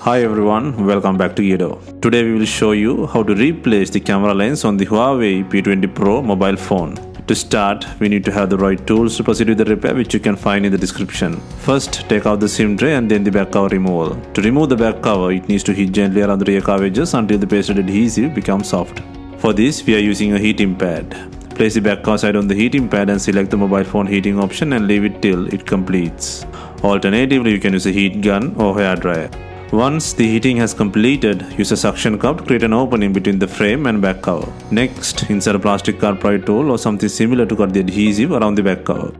Hi everyone, welcome back to Edo. Today we will show you how to replace the camera lens on the Huawei P20 Pro mobile phone. To start, we need to have the right tools to proceed with the repair, which you can find in the description. First, take out the SIM tray and then the back cover removal. To remove the back cover, it needs to heat gently around the rear cover edges until the pasted adhesive becomes soft. For this, we are using a heating pad. Place the back cover side on the heating pad and select the mobile phone heating option and leave it till it completes. Alternatively, you can use a heat gun or hair dryer. Once the heating has completed, use a suction cup to create an opening between the frame and back cover. Next, insert a plastic car pry tool or something similar to cut the adhesive around the back cover.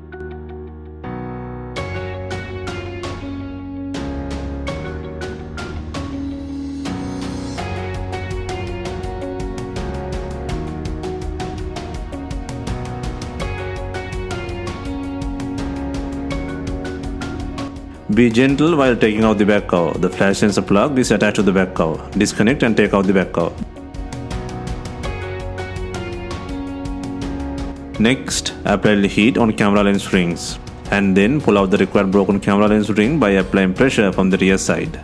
Be gentle while taking out the back cover. The flash sensor plug is attached to the back cover. Disconnect and take out the back cover. Next, apply the heat on camera lens rings and then pull out the required broken camera lens ring by applying pressure from the rear side.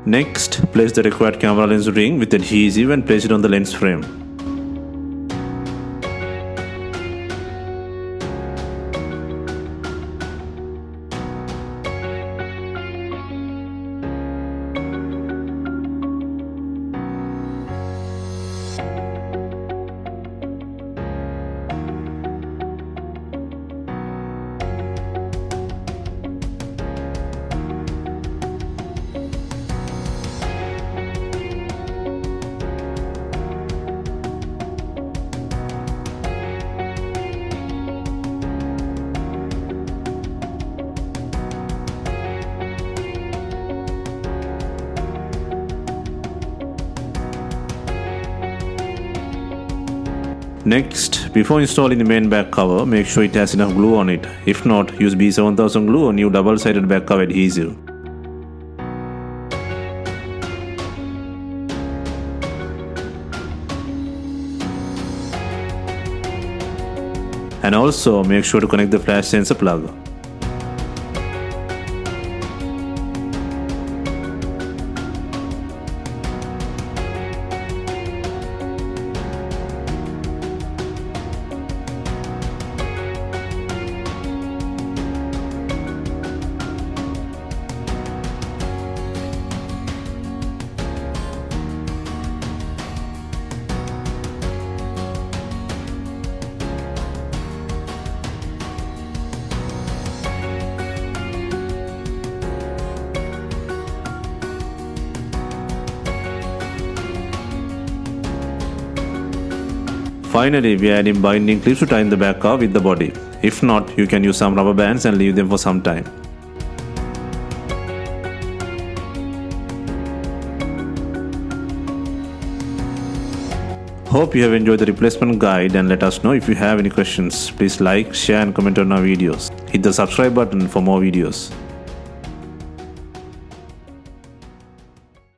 Next, place the required camera lens ring with adhesive and place it on the lens frame. Next, before installing the main back cover, make sure it has enough glue on it. If not, use B7000 glue or new double-sided back cover adhesive. And also make sure to connect the flash sensor plug. Finally, we are adding binding clips to tie in the back cover with the body. If not, you can use some rubber bands and leave them for some time. Hope you have enjoyed the replacement guide and let us know if you have any questions. Please like, share and comment on our videos. Hit the subscribe button for more videos.